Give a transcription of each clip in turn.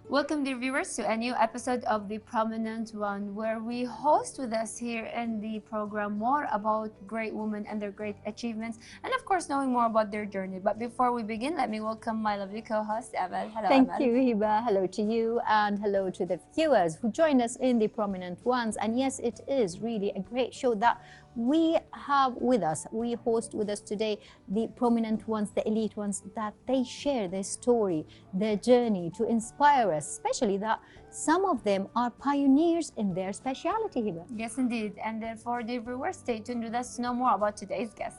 Welcome, dear viewers, to a new episode of The Prominent One, where we host with us here in the program more about great women and their great achievements, and of course, knowing more about their journey. But before we begin, let me welcome my lovely co-host, Amal. Hello, Thank Amal. you, Hiba. Hello to you, and hello to the viewers who join us in The Prominent Ones. And yes, it is really a great show that we have with us. We host with us today the prominent ones, the elite ones, that they share their story, their journey to inspire us, especially that some of them are pioneers in their specialty, Hiba. Yes, indeed. And therefore, dear viewers, stay tuned with us to know more about today's guest.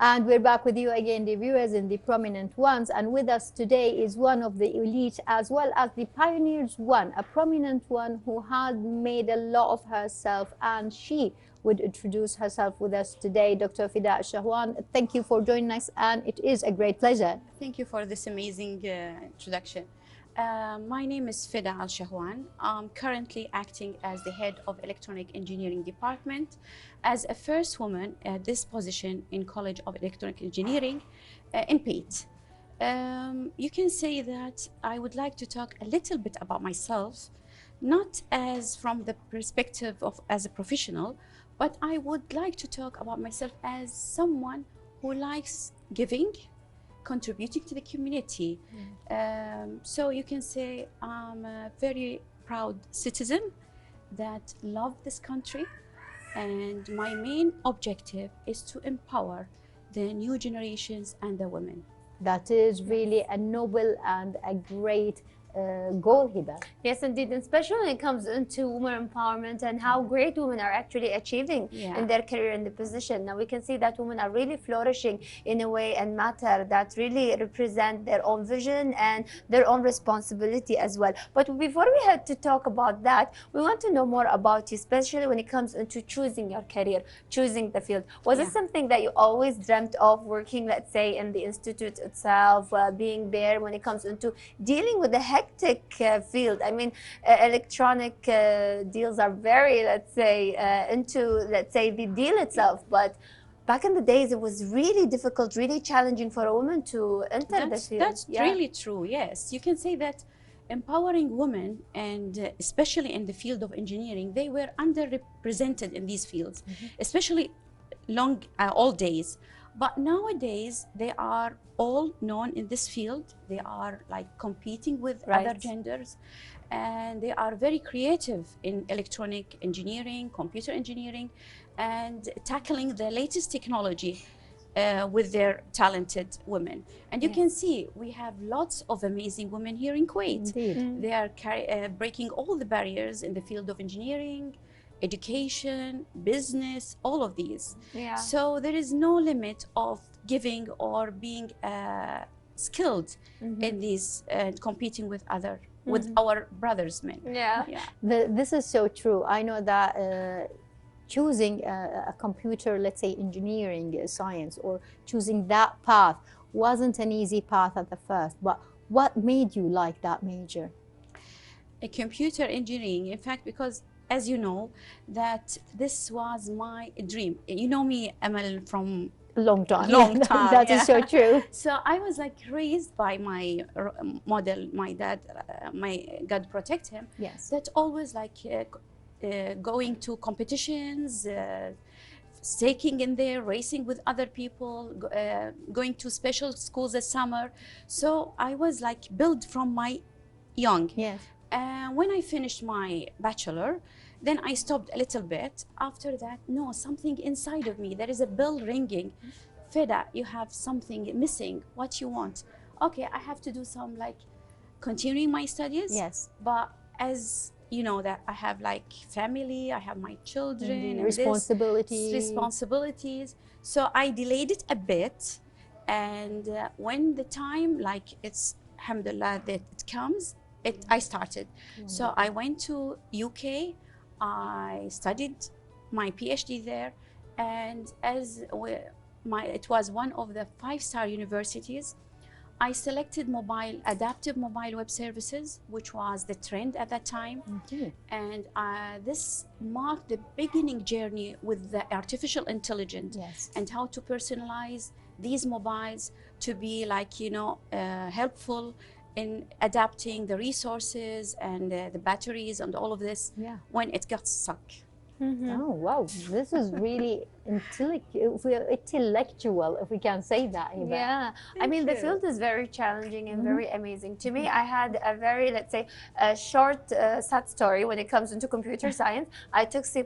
And we're back with you again, the viewers, in The Prominent Ones. And with us today is one of the elite as well as the pioneers one, a prominent one who had made a lot of herself, and she would introduce herself with us today, Dr. Feda Al-Shahwan. Thank you for joining us, and it is a great pleasure. Thank you for this amazing introduction. My name is Feda Al-Shahwan. I'm currently acting as the head of Electronic Engineering Department, as a first woman at this position in College of Electronic Engineering in PEET. You can say that I would like to talk a little bit about myself, not as from the perspective of as a professional, but I would like to talk about myself as someone who likes giving, contributing to the community. So you can say I'm a very proud citizen that love this country, and my main objective is to empower the new generations and the women. That is really a noble and a great goal, Hiba. Yes, indeed, and especially when it comes into women empowerment and how great women are actually achieving in their career and the position. Now we can see that women are really flourishing in a way and matter that really represent their own vision and their own responsibility as well. But before we had to talk about that, we want to know more about you, especially when it comes into choosing your career, choosing the field. Was it something that you always dreamt of, working, let's say, in the institute itself, being there when it comes into dealing with the hectic field? I mean, electronic deals are very, let's say, into, let's say, the deal itself. But back in the days, it was really difficult, really challenging for a woman to enter the field. That's really true, yes. You can say that empowering women, and especially in the field of engineering, they were underrepresented in these fields, especially old days. But nowadays, they are all known in this field. They are like competing with other genders, and they are very creative in electronic engineering, computer engineering, and tackling the latest technology with their talented women. And you can see we have lots of amazing women here in Kuwait. They are breaking all the barriers in the field of engineering, education, business, all of these. So there is no limit of giving or being skilled in these competing with with our brothers men. This is so true. I know that choosing a computer, let's say engineering science, or choosing that path wasn't an easy path at the first, but what made you like that major? A computer engineering, in fact, because as you know, that this was my dream. You know me, Amal, from long time. That is so true. So I was like raised by my model, my dad, my God protect him. That always like going to competitions, staking in there, racing with other people, going to special schools this summer. So I was like built from my young. When I finished my bachelor, then I stopped a little bit. After that, no, something inside of me, there is a bell ringing. Feda, you have something missing. What you want? Okay, I have to do some like continuing my studies. But as you know that I have like family, I have my children, and responsibilities. So I delayed it a bit. And when the time, like it's, alhamdulillah, that it comes, I started. So I went to UK, I studied my PhD there, and as it was one of the 5-star universities, I selected adaptive mobile web services, which was the trend at that time. And this marked the beginning journey with the artificial intelligence and how to personalize these mobiles to be like, helpful in adapting the resources and the batteries and all of this when it got stuck. Oh wow, this is really intellectual, if we can say that. Eva. Yeah, I mean the field is very challenging and very amazing. To me, I had a very, let's say, a short sad story when it comes into computer science. I took C++,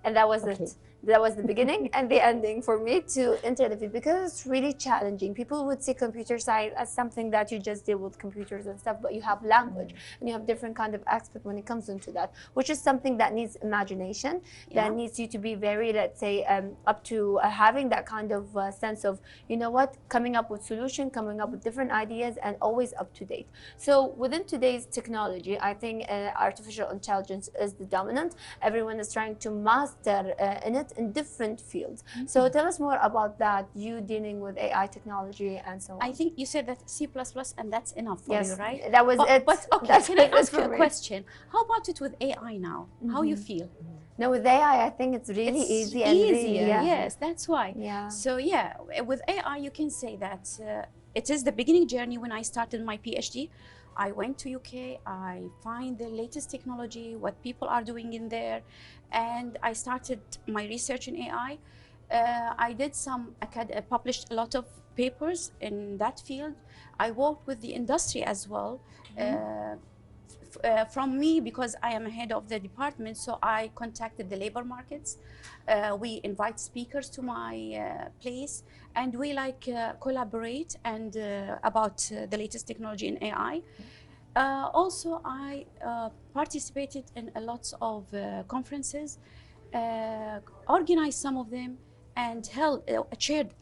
and that was it. That was the beginning and the ending for me to enter the field, because it's really challenging. People would see computer science as something that you just deal with computers and stuff, but you have language and you have different kind of aspect when it comes into that, which is something that needs imagination, that needs you to be very, let's say, up to having that kind of sense of, you know what, coming up with solution, coming up with different ideas, and always up to date. So within today's technology, I think artificial intelligence is the dominant. Everyone is trying to master in it in different fields. So tell us more about that, you dealing with AI technology and so on. I think you said that C++ and that's enough for you, right? That was it. But okay, can I ask you a question? How about it with AI now? How you feel? No, with AI, I think it's really easy and easier. really, Yes, that's why. So yeah, with AI, you can say that it is the beginning journey. When I started my PhD, I went to UK, I find the latest technology, what people are doing in there, and I started my research in AI. I did published a lot of papers in that field. I worked with the industry as well. From me, because I am head of the department, so I contacted the labor markets. We invite speakers to my place, and we collaborate and about the latest technology in AI. Also, I participated in a lot of conferences, organized some of them, and chaired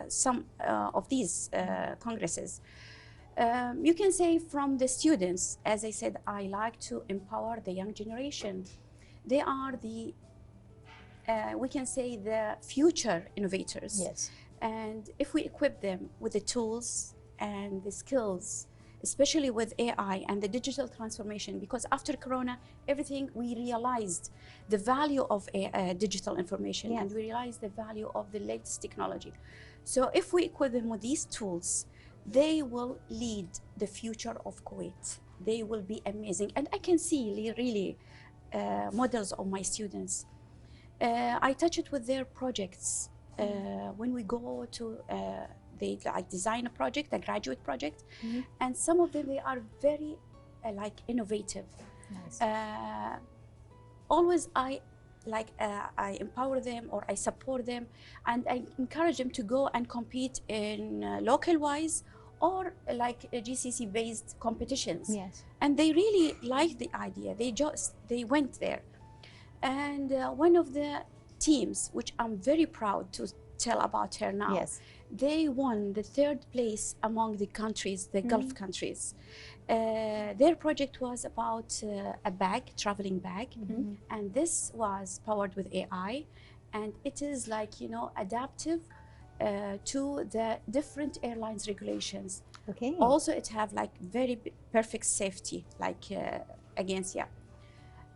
some of these congresses. You can say from the students, as I said, I like to empower the young generation. They are the, we can say, the future innovators. Yes. And if we equip them with the tools and the skills, especially with AI and the digital transformation, because after Corona, we realized the value of digital information, and we realized the value of the latest technology. So if we equip them with these tools, they will lead the future of Kuwait. They will be amazing. And I can see really models of my students. I touch it with their projects. When we go to, they design a project, a graduate project, and some of them, they are very innovative. Nice. Always I empower them, or I support them, and I encourage them to go and compete in local-wise or GCC-based competitions. Yes. And they really like the idea. They went there. And one of the teams, which I'm very proud to tell about her now, they won the 3rd place among the countries, the Gulf countries. Their project was about a bag, traveling bag, and this was powered with AI, and it is adaptive to the different airlines regulations. Okay. Also, it have very perfect safety, against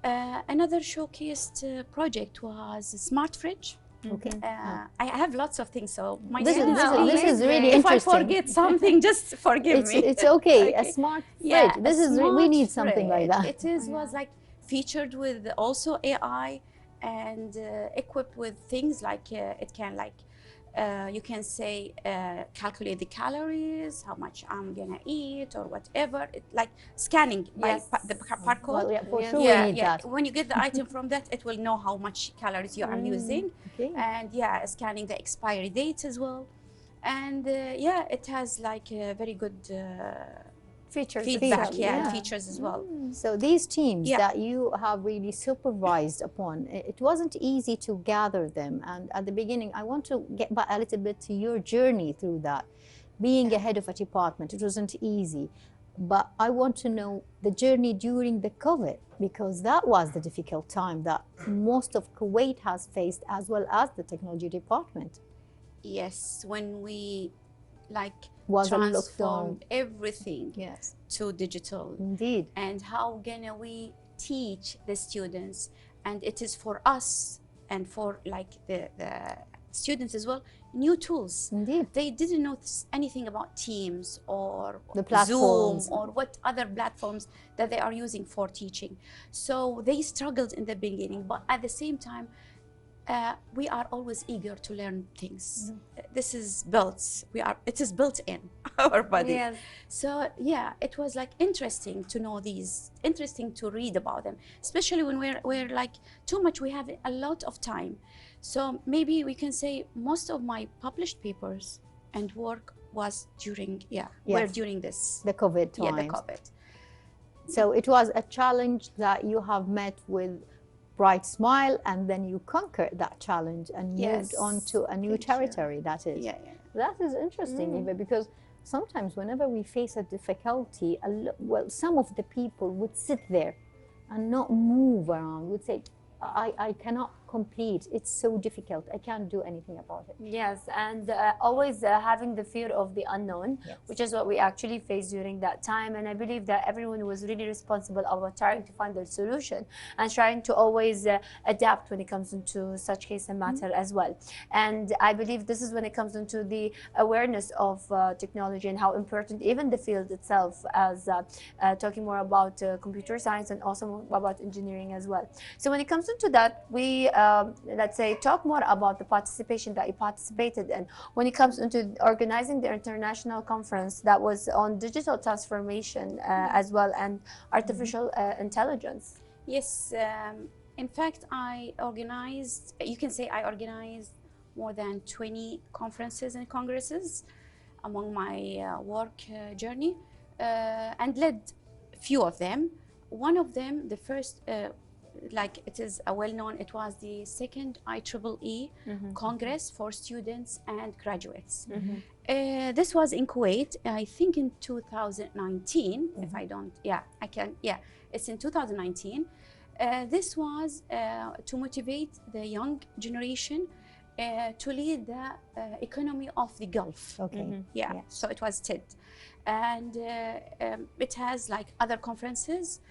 another showcased project was a smart fridge. Okay. I have lots of things, so this is really if interesting. I forget something, just forgive me. It's okay. A smart fridge. We need something like that. It was featured with also AI and equipped with things it can you can say calculate the calories, how much I'm gonna eat or whatever. Scanning by the barcode. Well, for sure we need that. When you get the item from that, it will know how much calories you are using. Okay. And scanning the expiry date as well. And it has a very good feedback, features as well. So these teams that you have really supervised upon, it wasn't easy to gather them. And at the beginning, I want to get back a little bit to your journey through that. Being a head of a department, it wasn't easy. But I want to know the journey during the COVID, because that was the difficult time that most of Kuwait has faced, as the technology department. Yes, when we transformed everything to digital. Indeed. And how gonna we teach the students? And it is for us and for the students as well new tools. Indeed. They didn't know anything about Teams or The platforms. Zoom or what other platforms that they are using for teaching. So they struggled in the beginning, but at the same time, we are always eager to learn things. This is built. It is built in our body. Yes. So yeah, it was like interesting to know these, interesting to read about them, especially when we're like too much. We have a lot of time, so maybe we can say most of my published papers and work was during were during this the COVID times. Yeah, the COVID. So it was a challenge that you have met with bright smile, and then you conquered that challenge and moved on to a new territory. That is, that is interesting, Eva, because sometimes whenever we face a difficulty, well, some of the people would sit there and not move around, would say, I cannot complete, it's so difficult, I can't do anything about it. Yes, and always having the fear of the unknown, which is what we actually faced during that time. And I believe that everyone was really responsible about trying to find a solution and trying to always adapt when it comes into such case and matter as well. And I believe this is when it comes into the awareness of technology and how important even the field itself, as talking more about computer science and also about engineering as well. So when it comes into that, we let's say talk more about the participation that you participated in when it comes into organizing the international conference that was on digital transformation as well, and artificial intelligence. Yes, in fact, I organized, you can say I organized more than 20 conferences and congresses among my work journey, and led few of them. One of them, the first, like it is well-known, it was the second IEEE Congress for students and graduates. This was in Kuwait, I think in 2019, if I don't, it's in 2019. This was to motivate the young generation to lead the economy of the Gulf. So it was TED. And it has like other conferences,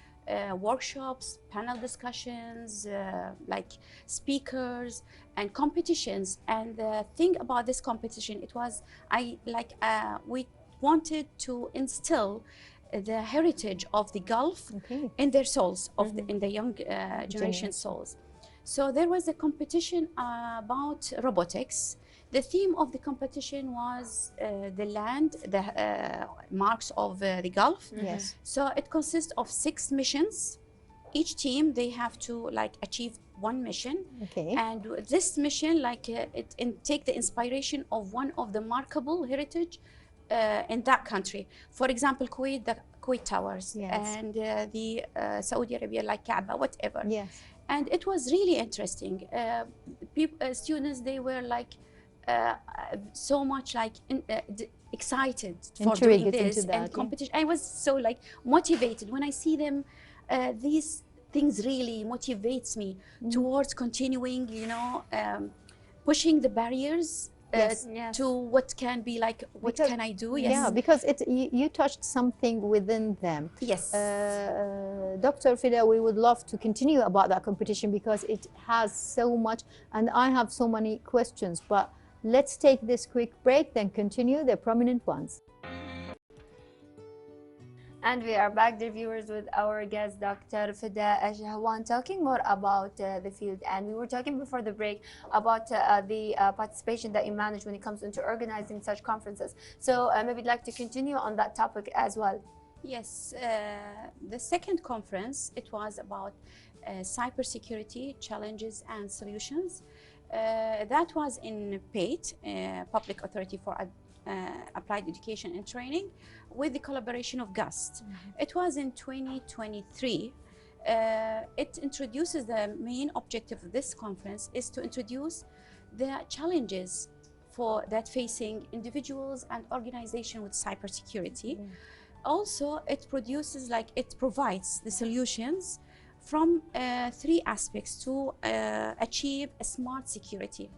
workshops, panel discussions, like speakers and competitions. And the thing about this competition, it was, we wanted to instill the heritage of the Gulf in their souls, in the young generation souls. So there was a competition about robotics. The theme of the competition was the land, the marks of the Gulf. So it consists of 6 missions. Each team, they have to like achieve one mission. And this mission, like take the inspiration of one of the remarkable heritage in that country. For example, Kuwait, the Kuwait Towers, and the Saudi Arabia, like Kaaba, whatever. And it was really interesting. Students, they were like so much like excited for doing this and competition. I was so like motivated when I see them. These things really motivates me towards continuing, you know, pushing the barriers to what can be like, what can I do? Yeah, because you touched something within them. Dr. Feda, we would love to continue about that competition because it has so much, and I have so many questions, but let's take this quick break, then continue the prominent ones. And we are back, dear viewers, with our guest, Dr. Feda Al-Shahwan, talking more about the field. And we were talking before the break about the participation that you manage when it comes into organizing such conferences. So maybe I'd like to continue on that topic as well. Yes, the second conference, it was about cybersecurity challenges and solutions. That was in PATE, Public Authority for Applied Education and Training, with the collaboration of GUST. It was in 2023. It introduces, the main objective of this conference is to introduce the challenges that facing individuals and organizations with cybersecurity. Also, it produces, like, it provides the solutions from 3 aspects to achieve a smart security.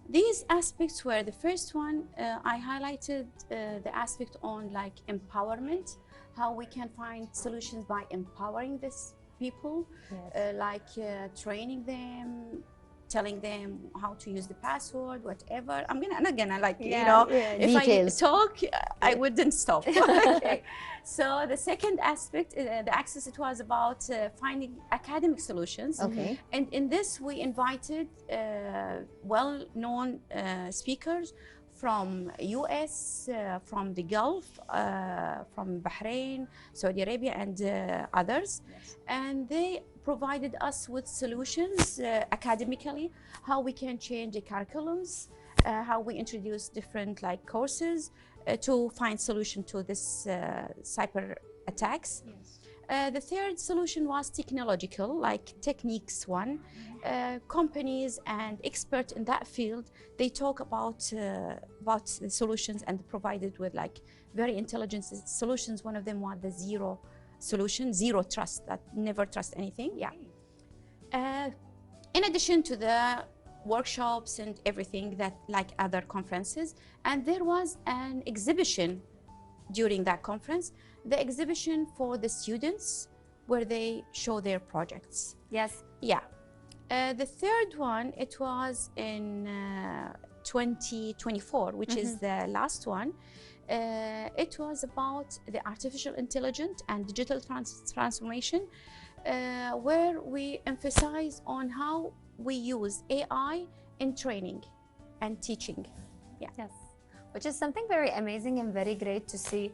These aspects were, the first one, I highlighted the aspect on like empowerment, how we can find solutions by empowering these people, like training them, telling them how to use the password, whatever. I'm not gonna like, you Yeah, know, yeah, if details. I talk, I wouldn't stop. Okay. So the second aspect, the access, it was about finding academic solutions. Okay. And in this, we invited well-known speakers from US, from the Gulf, from Bahrain, Saudi Arabia, and others. Yes. And they provided us with solutions academically, how we can change the curriculums, how we introduce different like courses to find solution to this cyber attacks. Yes. The third solution was technological, like techniques one. Companies and experts in that field, they talk about the solutions and provided with like very intelligent solutions. One of them was the zero solution, zero trust, that never trust anything. Yeah. In addition to the workshops and everything that like other conferences, and there was an exhibition during that conference, the exhibition for the students where they show their projects. Yes. Yeah. The third one, it was in 2024, which is the last one. It was about the artificial intelligence and digital transformation, where we emphasize on how we use AI in training and teaching. Yeah. Yes. Which is something very amazing and very great to see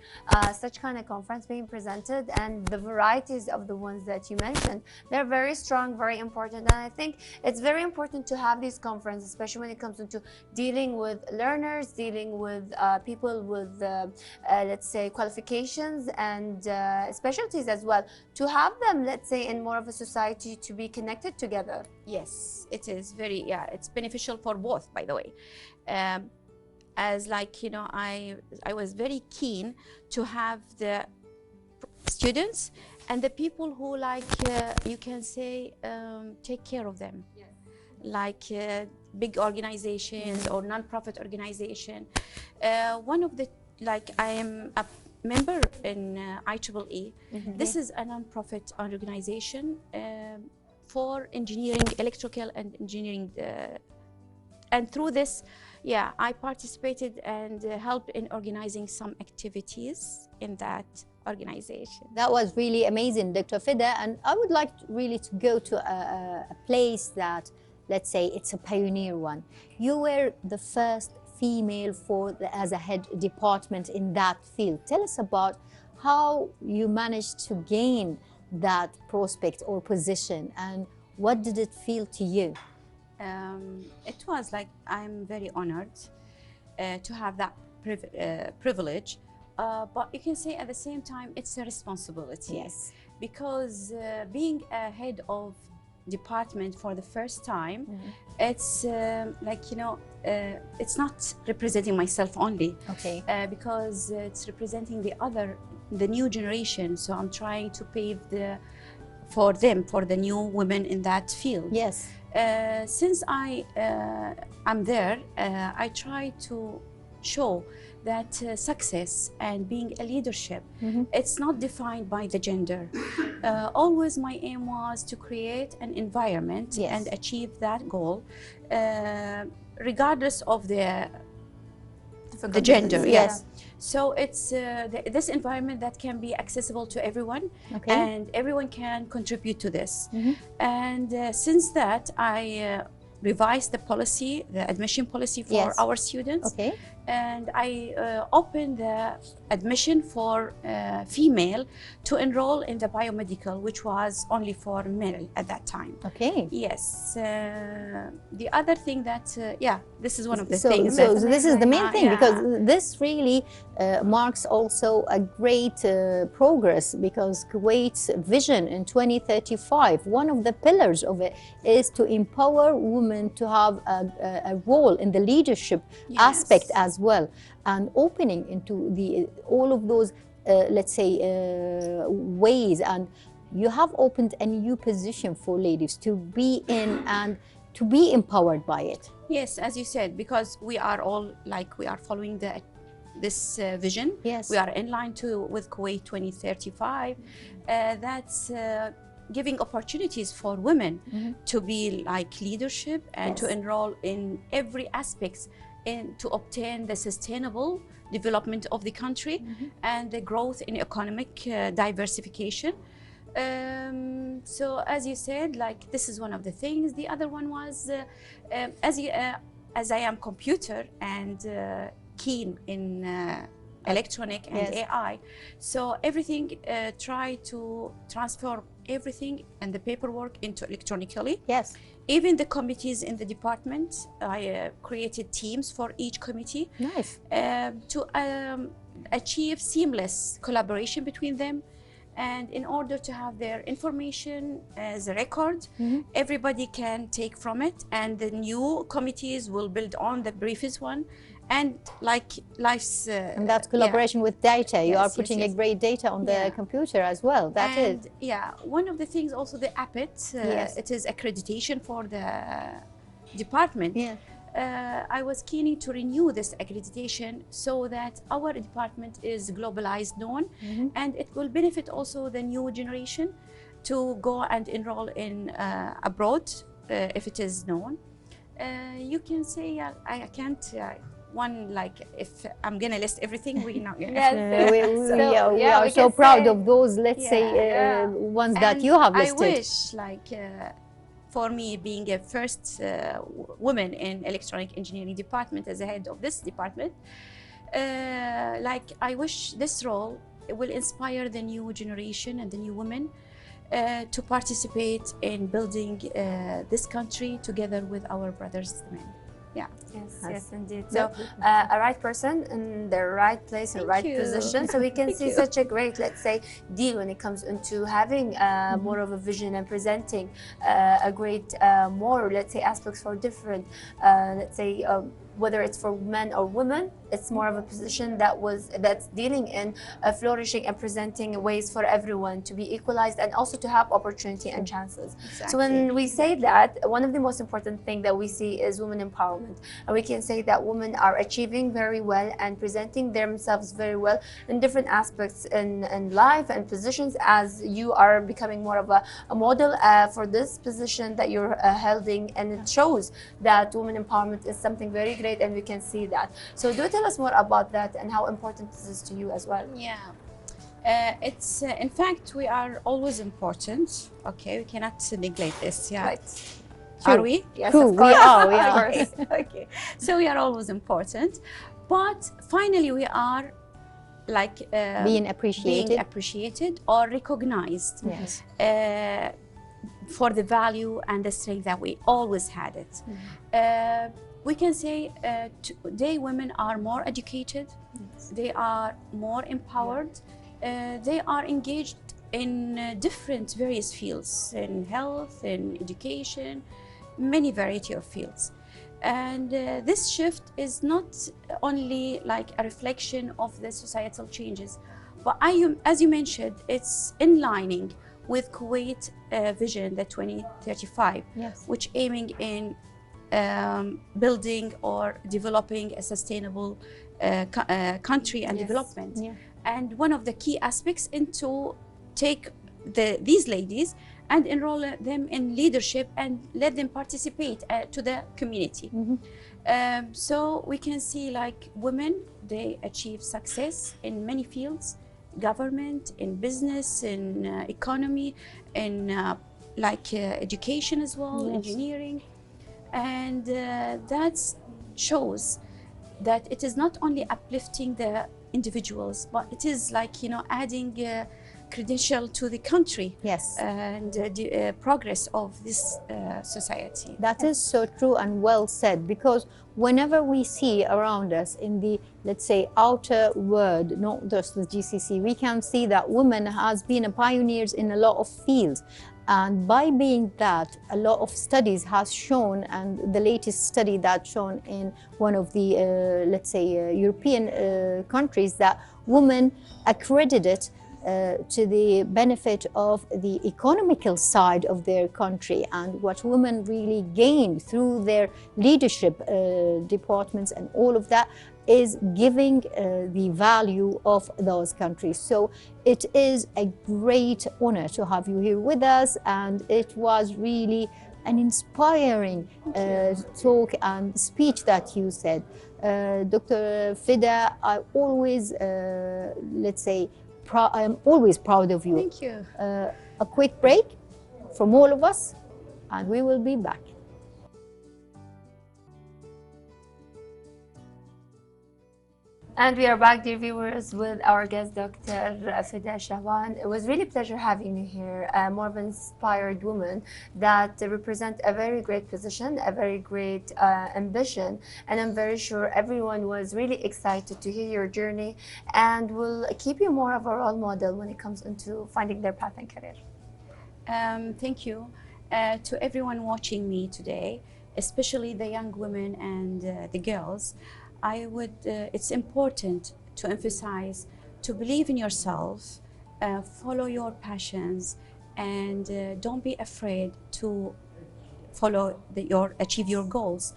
such kind of conference being presented, and the varieties of the ones that you mentioned, they're very strong, very important. And I think it's very important to have these conferences, especially when it comes into dealing with learners, dealing with people with, let's say, qualifications and specialties as well, to have them, let's say, in more of a society to be connected together. Yes, it is very, yeah, it's beneficial for both, by the way. As like, you know, I was very keen to have the students and the people who like, you can say, take care of them. Yes. Like big organizations or non-profit organization. One of the, like I am a member in IEEE. This is a non-profit organization for engineering, electrical and engineering. And through this, yeah, I participated and helped in organizing some activities in that organization. That was really amazing, Dr. Feda. And I would like really to go to a place that, let's say, it's a pioneer one. You were the first female as a head department in that field. Tell us about how you managed to gain that prospect or position, and what did it feel to you? It was like, I'm very honored to have that privilege, but you can say at the same time it's a responsibility. Yes. Because being a head of department for the first time, it's like, you know, it's not representing myself only. Okay. Because it's representing the new generation. So I'm trying to pave for the new women in that field. Yes. Since I'm there, I try to show that success and being a leadership, it's not defined by the gender. Always my aim was to create an environment and achieve that goal, regardless of the gender. Yes. So it's this environment that can be accessible to everyone, and everyone can contribute to this. And since that, I revised the policy, the admission policy for our students. And I opened the admission for female to enroll in the biomedical, which was only for male at that time. Yes. The other thing that, yeah, this is one of the things. So this is the main thing, because this really marks also a great progress, because Kuwait's vision in 2035, one of the pillars of it is to empower women to have a role in the leadership aspect as well, and opening into all of those let's say ways. And you have opened a new position for ladies to be in and to be empowered by it. Yes, as you said, because we are all like, we are following this vision. Yes. We are in line with Kuwait 2035. That's giving opportunities for women to be like leadership and to enroll in every aspects and to obtain the sustainable development of the country and the growth in economic diversification. So as you said, like this is one of the things. The other one was as I am computer and keen in electronic and AI, so everything try to transfer everything and the paperwork into electronically. Yes. Even the committees in the department, I created teams for each committee. Nice. To achieve seamless collaboration between them. And in order to have their information as a record, everybody can take from it, and the new committees will build on the previous one. And like life's and that's collaboration with data. You are putting a great data on the computer as well. That is. Yeah, one of the things also the APIT, it is accreditation for the department. Yeah. I was keen to renew this accreditation so that our department is globalized known, and it will benefit also the new generation to go and enroll in abroad if it is known. You can say I can't one, like if I'm gonna list everything, we know. We are so proud of those, let's say, ones that you have listed. I wish, like for me, being a first woman in electronic engineering department as a head of this department, like I wish this role will inspire the new generation and the new women to participate in building this country together with our brothers men. Yeah. Yes, indeed. So a right person in the right place and right position. So we can see such a great, let's say, deal when it comes into having more of a vision and presenting a great, more, let's say, aspects for different, let's say, whether it's for men or women, it's more of a position that's dealing in flourishing and presenting ways for everyone to be equalized and also to have opportunity and chances. Exactly. So when we say that, one of the most important things that we see is women empowerment. And we can say that women are achieving very well and presenting themselves very well in different aspects in life and positions, as you are becoming more of a model for this position that you're holding, and it shows that women empowerment is something very great, and we can see that. So do tell us more about that and how important this is to you as well. Yeah. It's in fact, we are always important. Okay, we cannot neglect this. Yeah. Right. Are we? Yes, of course. We are. We are. Okay. Okay. So we are always important, but finally we are like being appreciated or recognized. Yes. For the value and the strength that we always had it. We can say today women are more educated, they are more empowered, they are engaged in different various fields, in health, in education, many variety of fields. And this shift is not only like a reflection of the societal changes, but as you mentioned, it's in lining with Kuwait vision, the 2035, which aiming in building or developing a sustainable country and development. And one of the key aspects into take these ladies and enroll them in leadership and let them participate to the community. So we can see like women, they achieve success in many fields, government, in business, in economy, in education as well, engineering. And that shows that it is not only uplifting the individuals, but it is like, you know, adding credential to the country and the progress of this society. That is so true and well said, because whenever we see around us in the, let's say, outer world, not just the GCC, we can see that women has been pioneers in a lot of fields. And by being that, a lot of studies has shown, and the latest study that's shown in one of the, let's say, European countries, that women accredited to the benefit of the economical side of their country, and what women really gained through their leadership departments and all of that is giving the value of those countries. So it is a great honor to have you here with us, and it was really an inspiring talk and speech that you said. Dr. Feda, I always, let's say, I'm always proud of you. Thank you. A quick break from all of us, and we will be back. And we are back, dear viewers, with our guest, Dr. Feda Al-Shahwan. It was really a pleasure having you here, more of an inspired woman that represent a very great position, a very great ambition, and I'm very sure everyone was really excited to hear your journey and will keep you more of a role model when it comes into finding their path and career. Thank you. To everyone watching me today, especially the young women and the girls, it's important to emphasize to believe in yourself, follow your passions, and don't be afraid to achieve your goals.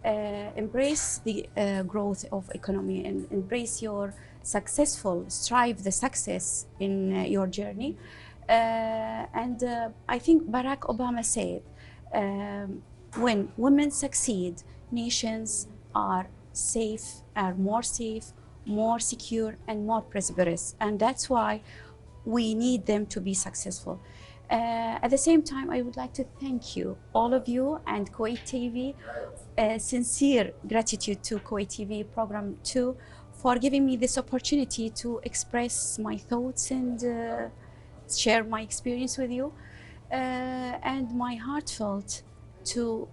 Embrace the growth of economy and embrace your strive the success in your journey. I think Barack Obama said, when women succeed, nations are more safe, more secure, and more prosperous. And that's why we need them to be successful. At the same time, I would like to thank you, all of you, and Kuwait TV. Sincere gratitude to Kuwait TV Program 2 for giving me this opportunity to express my thoughts and share my experience with you. And my heartfelt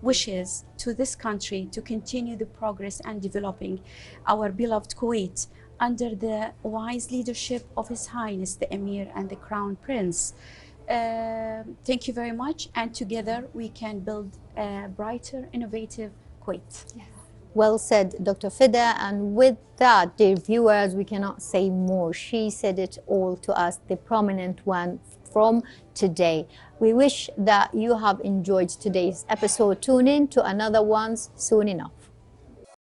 wishes to this country to continue the progress and developing our beloved Kuwait under the wise leadership of His Highness the Emir and the Crown Prince. Thank you very much, and together we can build a brighter, innovative Kuwait. Yes. Well said, Dr. Feda, and with that, dear viewers, we cannot say more. She said it all to us, the prominent one from today. We wish that you have enjoyed today's episode. Tune in to another one soon enough.